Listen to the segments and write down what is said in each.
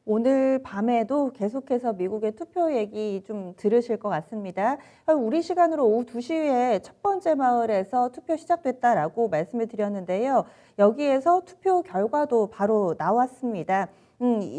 오늘 밤에도 계속해서 미국의 투표 얘기 좀 들으실 것 같습니다. 우리 시간으로 오후 2시에 첫 번째 마을에서 투표 시작됐다라고 말씀을 드렸는데요. 여기에서 투표 결과도 바로 나왔습니다.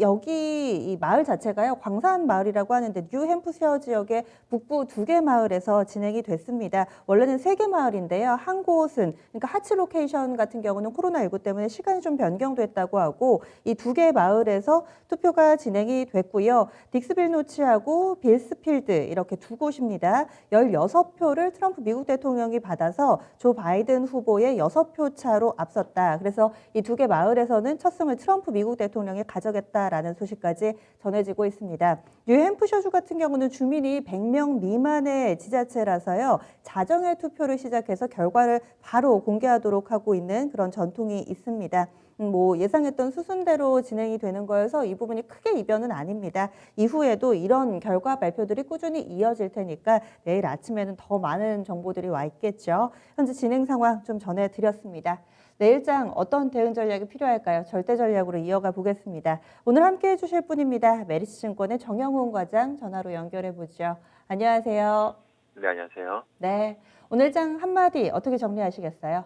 여기 이 마을 자체가요, 광산 마을이라고 하는데 뉴햄프셔 지역의 북부 2개 마을에서 진행이 됐습니다. 원래는 3개 마을인데요. 한 곳은, 그러니까 하츠 로케이션 같은 경우는 코로나19 때문에 시간이 좀 변경됐다고 하고, 이 2개 마을에서 투표가 진행이 됐고요. 딕스빌 노치하고 빌스필드 이렇게 두 곳입니다. 16표를 트럼프 미국 대통령이 받아서 조 바이든 후보의 6표 차로 앞섰다. 그래서 이 2개 마을에서는 첫 승을 트럼프 미국 대통령이 가져겠다라는 소식까지 전해지고 있습니다. 뉴햄프셔주 같은 경우는 주민이 100명 미만의 지자체라서요. 자정의 투표를 시작해서 결과를 바로 공개하도록 하고 있는 그런 전통이 있습니다. 뭐 예상했던 수순대로 진행이 되는 거여서 이 부분이 크게 이변은 아닙니다. 이후에도 이런 결과 발표들이 꾸준히 이어질 테니까 내일 아침에는 더 많은 정보들이 와 있겠죠. 현재 진행 상황 좀 전해드렸습니다. 내일장 어떤 대응 전략이 필요할까요? 절대 전략으로 이어가 보겠습니다. 오늘 함께해 주실 분입니다. 메리츠증권의 정영훈 과장 전화로 연결해 보죠. 안녕하세요. 네, 안녕하세요. 네, 오늘장 한마디 어떻게 정리하시겠어요?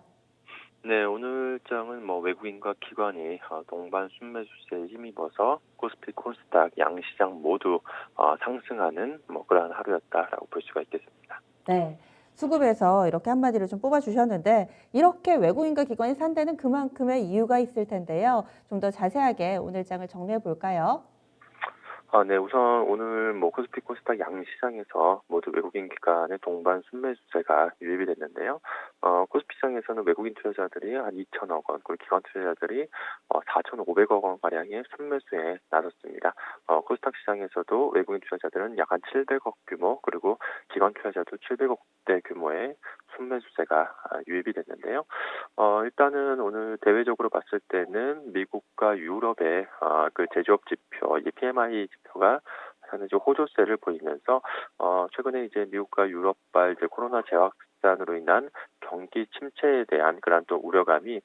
네, 오늘 장은 외국인과 기관이 동반 순매수세에 힘입어서 코스피, 코스닥, 양시장 모두 상승하는 그러한 하루였다라고 볼 수가 있겠습니다. 네. 수급에서 이렇게 한마디로 좀 뽑아주셨는데 이렇게 외국인과 기관이 산 데는 그만큼의 이유가 있을 텐데요. 좀 더 자세하게 오늘 장을 정리해 볼까요? 네, 우선 오늘 코스피, 코스닥 양시장에서 모두 외국인 기관의 동반 순매수세가 유입이 됐는데요. 코스피 시장에서는 외국인 투자자들이 한 2천억 원, 그리고 기관 투자자들이 4,500억 원 가량의 순매수에 나섰습니다. 코스닥 시장에서도 외국인 투자자들은 약 한 700억 규모, 그리고 기관 투자자도 700억대 규모의 순매수세가 유입이 됐는데요. 일단은 오늘 대외적으로 봤을 때는 미국과 유럽의 그 제조업 지표, 이 PMI 지표가 상당히 호조세를 보이면서 최근에 이제 미국과 유럽발 이제 코로나 재확산으로 인한 경기 침체에 대한 그런 또 우려감이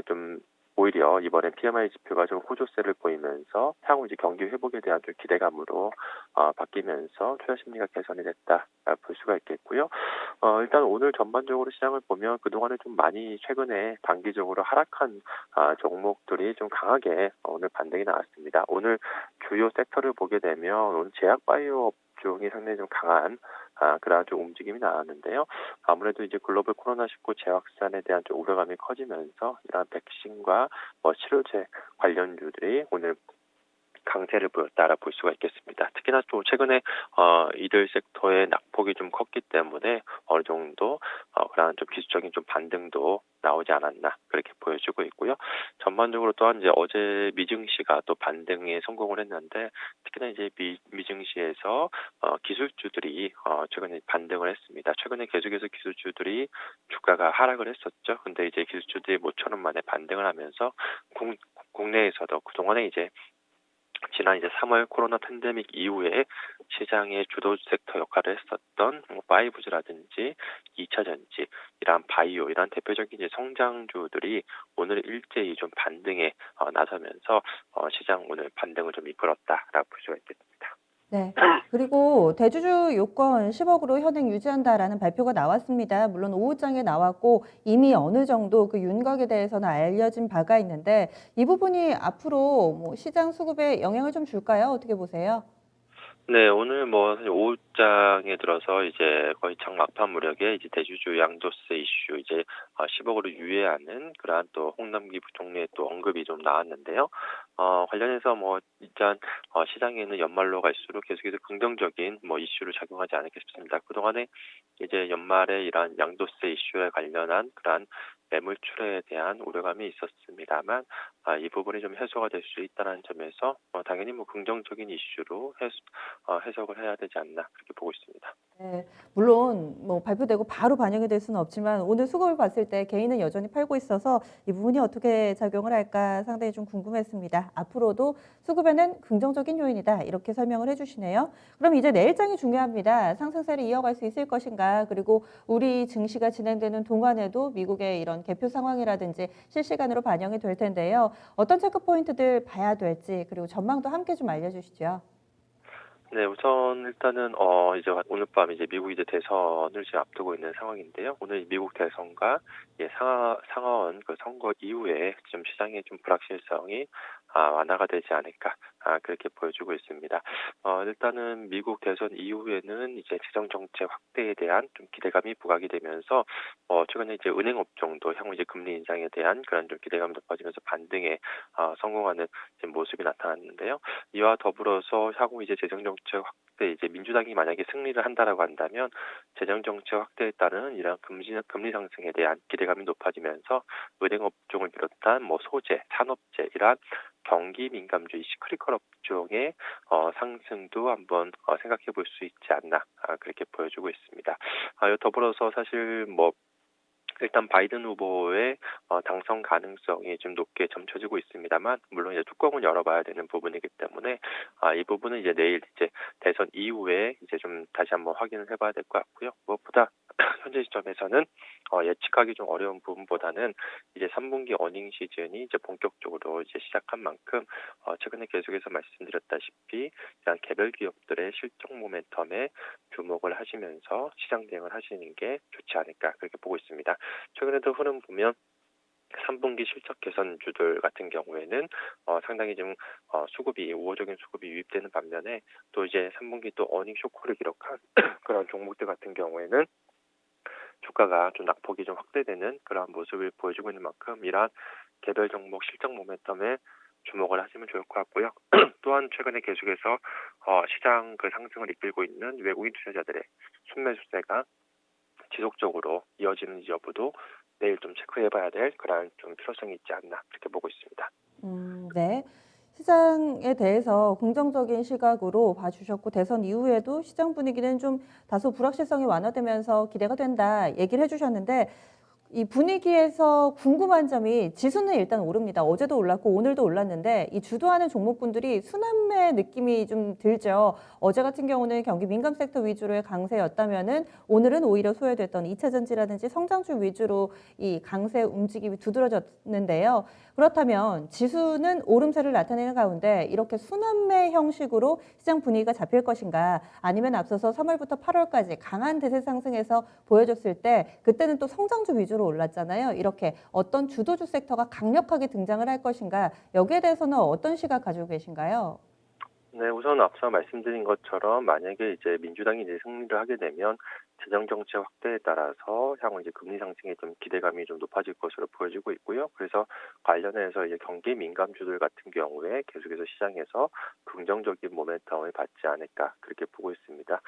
좀 오히려 이번에 PMI 지표가 좀 호조세를 보이면서 향후 이제 경기 회복에 대한 좀 기대감으로 바뀌면서 투자 심리가 개선이 됐다 볼 수가 있겠고요. 일단 오늘 전반적으로 시장을 보면 그동안에 좀 많이 최근에 단기적으로 하락한 종목들이 좀 강하게 오늘 반등이 나왔습니다. 오늘 주요 섹터를 보게 되면 오늘 제약 바이오 업종이 상당히 좀 강한 그러한 좀 움직임이 나왔는데요. 아무래도 이제 글로벌 코로나19 재확산에 대한 좀 우려감이 커지면서 이러한 백신과 치료제 관련주들이 오늘 강세를 보였다라 볼 수가 있겠습니다. 특히나 또 최근에 이들 섹터의 낙폭이 좀 컸기 때문에 어느 정도 그러한 좀 기술적인 좀 반등도 나오지 않았나 그렇게 보여지고 있고요. 전반적으로 또한 이제 어제 미증시가 또 반등에 성공을 했는데 특히나 이제 미증시에서 기술주들이 최근에 반등을 했습니다. 최근에 계속해서 기술주들이 주가가 하락을 했었죠. 근데 이제 기술주들이 모처럼 만에 반등을 하면서 국내에서도 그동안에 이제 지난 이제 3월 코로나 팬데믹 이후에 시장의 주도 섹터 역할을 했었던 파이브즈라든지 2차 전지, 이러한 바이오, 이러한 대표적인 이제 성장주들이 오늘 일제히 좀 반등에 나서면서 시장 오늘 반등을 좀 이끌었다라고 볼 수가 있겠습니다. 네. 그리고 대주주 요건 10억으로 현행 유지한다라는 발표가 나왔습니다. 물론 오후장에 나왔고 이미 어느 정도 그 윤곽에 대해서는 알려진 바가 있는데 이 부분이 앞으로 뭐 시장 수급에 영향을 좀 줄까요? 어떻게 보세요? 네, 오늘 사실 오후장에 들어서 이제 거의 장 막판 무렵에 이제 대주주 양도세 이슈 이제 10억으로 유예하는 그러한 또 홍남기 부총리의 또 언급이 좀 나왔는데요. 관련해서 일단 시장에는 연말로 갈수록 계속해서 긍정적인 이슈로 작용하지 않을까 싶습니다. 그동안에 이제 연말에 이러한 양도세 이슈에 관련한 그러한 매물출에 대한 우려감이 있었습니다만 이 부분이 좀 해소가 될 수 있다는 점에서 당연히 긍정적인 이슈로 해석을 해야 되지 않나 그렇게 보고 있습니다. 네. 물론 뭐 발표되고 바로 반영이 될 수는 없지만 오늘 수급을 봤을 때 개인은 여전히 팔고 있어서 이 부분이 어떻게 작용을 할까 상당히 좀 궁금했습니다. 앞으로도 수급에는 긍정적인 요인이다. 이렇게 설명을 해주시네요. 그럼 이제 내일장이 중요합니다. 상승세를 이어갈 수 있을 것인가? 그리고 우리 증시가 진행되는 동안에도 미국의 이런 개표 상황이라든지 실시간으로 반영이 될 텐데요. 어떤 체크 포인트들 봐야 될지 그리고 전망도 함께 좀 알려주시죠. 네, 우선 일단은 이제 오늘 밤 이제 미국 이제 대선을 지금 앞두고 있는 상황인데요. 오늘 미국 대선과 상하원 그 선거 이후에 좀 시장의 좀 불확실성이 완화가 되지 않을까 그렇게 보여주고 있습니다. 일단은 미국 대선 이후에는 이제 재정 정책 확대에 대한 좀 기대감이 부각이 되면서 최근에 이제 은행 업종도 향후 이제 금리 인상에 대한 그런 좀 기대감이 높아지면서 반등에 성공하는 지금 모습이 나타났는데요. 이와 더불어서 향후 이제 재정 정책 확대 이제 민주당이 만약에 승리를 한다라고 한다면 재정 정책 확대에 따른 이런 금리 상승에 대한 기대감이 높아지면서 은행 업종을 비롯한 뭐 소재, 산업재 이러한 경기 민감주의 시크릿컬 업종의 상승도 한번 생각해 볼 수 있지 않나 그렇게 보여주고 있습니다. 더불어서 사실 뭐 일단 바이든 후보의 당선 가능성이 좀 높게 점쳐지고 있습니다만 물론 이제 뚜껑을 열어봐야 되는 부분이기 때문에 이 부분은 이제 내일 이제 대선 이후에 이제 좀 다시 한번 확인을 해봐야 될 것 같고요. 무엇보다 현재 시점에서는 예측하기 좀 어려운 부분보다는 이제 3분기 어닝 시즌이 이제 본격적으로 이제 시작한 만큼 최근에 계속해서 말씀드렸다시피 이런 개별 기업들의 실적 모멘텀에 주목을 하시면서 시장 대응을 하시는 게 좋지 않을까 그렇게 보고 있습니다. 최근에도 흐름 보면 3분기 실적 개선주들 같은 경우에는 상당히 좀 수급이 우호적인 수급이 유입되는 반면에 또 이제 3분기 또 어닝 쇼크를 기록한 그런 종목들 같은 경우에는 주가가 좀 낙폭이 좀 확대되는 그러한 모습을 보여주고 있는 만큼 이러한 개별 종목 실적 모멘텀에 주목을 하시면 좋을 것 같고요. 또한 최근에 계속해서 시장 그 상승을 이끌고 있는 외국인 투자자들의 순매수세가 지속적으로 이어지는지 여부도 내일 좀 체크해봐야 될 그러한 좀 필요성이 있지 않나 그렇게 보고 있습니다. 네. 시장에 대해서 긍정적인 시각으로 봐주셨고 대선 이후에도 시장 분위기는 좀 다소 불확실성이 완화되면서 기대가 된다 얘기를 해주셨는데 이 분위기에서 궁금한 점이 지수는 일단 오릅니다. 어제도 올랐고 오늘도 올랐는데 이 주도하는 종목군들이 순환매 느낌이 좀 들죠. 어제 같은 경우는 경기 민감 섹터 위주로의 강세였다면은 오늘은 오히려 소외됐던 2차 전지라든지 성장주 위주로 이 강세 움직임이 두드러졌는데요. 그렇다면 지수는 오름세를 나타내는 가운데 이렇게 순환매 형식으로 시장 분위기가 잡힐 것인가 아니면 앞서서 3월부터 8월까지 강한 대세 상승에서 보여줬을 때 그때는 또 성장주 위주로 올랐잖아요. 이렇게 어떤 주도주 섹터가 강력하게 등장을 할 것인가 여기에 대해서는 어떤 시각 가지고 계신가요? 네, 우선 앞서 말씀드린 것처럼 만약에 이제 민주당이 이제 승리를 하게 되면 재정 정책 확대에 따라서 향후 이제 금리 상승에 좀 기대감이 좀 높아질 것으로 보여지고 있고요. 그래서 관련해서 이제 경기 민감주들 같은 경우에 계속해서 시장에서 긍정적인 모멘텀을 받지 않을까 그렇게 보고 있습니다.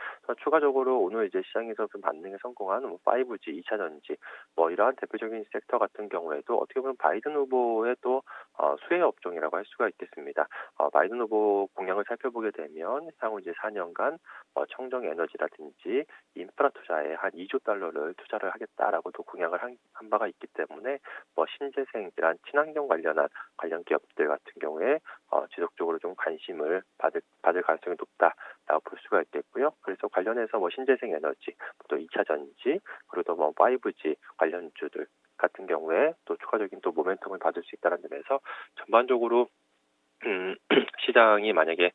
추가적으로 오늘 이제 시장에서 좀 반등에 성공한 뭐 5G, 2차 전지 뭐 이러한 대표적인 섹터 같은 경우에도 어떻게 보면 바이든 후보의 또 수혜 업종이라고 할 수가 있겠습니다. 바이든 후보 공약을 살펴보게 되면 향후 이제 4년간 청정 에너지라든지 인프라 투자에 한 2조 달러를 투자를 하겠다라고도 공약을 한 바가 있기 때문에 뭐 신재생이란 친환경 관련한 관련 기업들 같은 경우에 지속적으로 좀 관심을 받을 가능성이 높다라고 볼 수가 있겠고요. 그래서 관련해서 뭐 신재생 에너지, 또 2차 전지, 그리고 또 뭐 5G 관련주들 같은 경우에 또 추가적인 또 모멘텀을 받을 수 있다는 점에서 전반적으로 시장이 만약에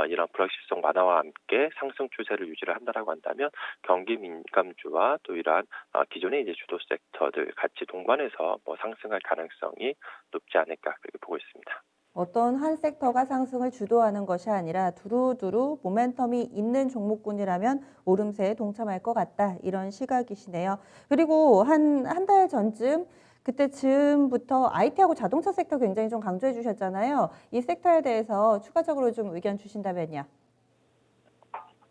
이런 불확실성 완화와 함께 상승 추세를 유지를 한다라고 한다면 경기 민감주와 또 이러한 기존의 이제 주도 섹터들 같이 동반해서 뭐 상승할 가능성이 높지 않을까 그렇게 보고 있습니다. 어떤 한 섹터가 상승을 주도하는 것이 아니라 두루두루 모멘텀이 있는 종목군이라면 오름세에 동참할 것 같다. 이런 시각이시네요. 그리고 한 달 전쯤 그때쯤부터 IT하고 자동차 섹터 굉장히 좀 강조해 주셨잖아요. 이 섹터에 대해서 추가적으로 좀 의견 주신다면요.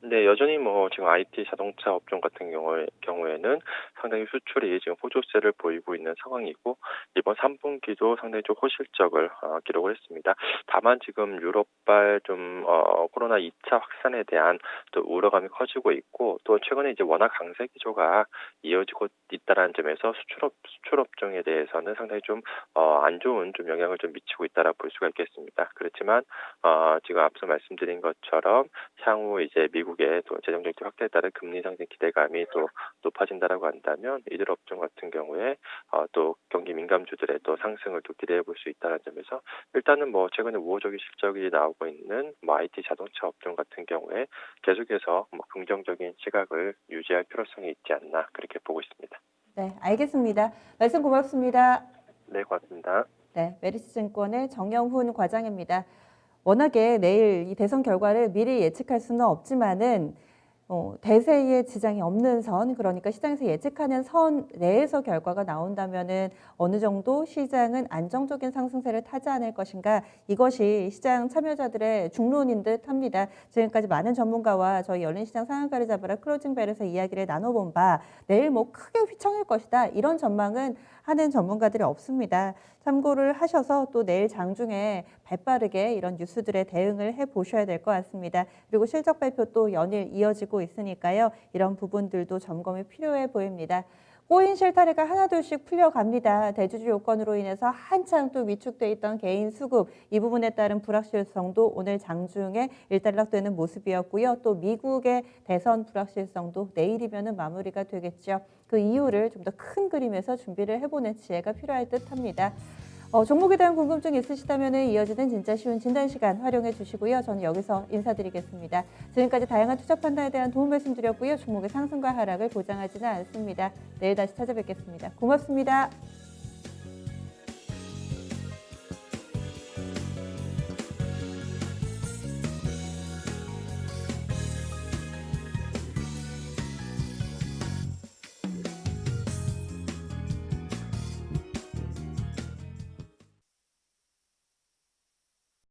네, 여전히 뭐 지금 IT 자동차 업종 같은 경우에는 상당히 수출이 지금 호조세를 보이고 있는 상황이고 이번 3분기도 상당히 좀 호실적을 기록을 했습니다. 다만 지금 유럽발 좀 코로나 2차 확산에 대한 또 우려감이 커지고 있고 또 최근에 이제 워낙 강세 기조가 이어지고 있다라는 점에서 수출 업종에 대해서는 상당히 좀 안 좋은 좀 영향을 좀 미치고 있다라 볼 수가 있겠습니다. 그렇지만 지금 앞서 말씀드린 것처럼 향후 이제 미국의 또 재정 정책 확대에 따른 금리 상승 기대감이 또 높아진다라고 한다면 이들 업종 같은 경우에 또 경기 민감주들의 또 상승을 또 기대해 볼 수 있다는 점에서 일단은 뭐 최근에 우호적인 실적이 나오고 있는 뭐 IT 자동차 업종 같은 경우에 계속해서 뭐 긍정적인 시각을 유지할 필요성이 있지 않나 그렇게 보고 있습니다. 네, 알겠습니다. 말씀 고맙습니다. 네, 고맙습니다. 네, 메리츠증권의 정영훈 과장입니다. 워낙에 내일 이 대선 결과를 미리 예측할 수는 없지만은 대세에 지장이 없는 선, 그러니까 시장에서 예측하는 선 내에서 결과가 나온다면은 어느 정도 시장은 안정적인 상승세를 타지 않을 것인가, 이것이 시장 참여자들의 중론인 듯 합니다. 지금까지 많은 전문가와 저희 열린시장 상한가를 잡으라 클로징벨에서 이야기를 나눠본 바 내일 뭐 크게 휘청일 것이다, 이런 전망은 하는 전문가들이 없습니다. 참고를 하셔서 또 내일 장중에 발빠르게 이런 뉴스들에 대응을 해보셔야 될 것 같습니다. 그리고 실적 발표 또 연일 이어지고 있으니까요. 이런 부분들도 점검이 필요해 보입니다. 꼬인 실타래가 하나둘씩 풀려갑니다. 대주주 요건으로 인해서 한창 또 위축돼 있던 개인 수급, 이 부분에 따른 불확실성도 오늘 장중에 일단락되는 모습이었고요. 또 미국의 대선 불확실성도 내일이면 마무리가 되겠죠. 그 이유를 좀 더 큰 그림에서 준비를 해보는 지혜가 필요할 듯합니다. 종목에 대한 궁금증 있으시다면 이어지는 진짜 쉬운 진단 시간 활용해 주시고요. 저는 여기서 인사드리겠습니다. 지금까지 다양한 투자 판단에 대한 도움 말씀드렸고요. 종목의 상승과 하락을 보장하지는 않습니다. 내일 다시 찾아뵙겠습니다. 고맙습니다.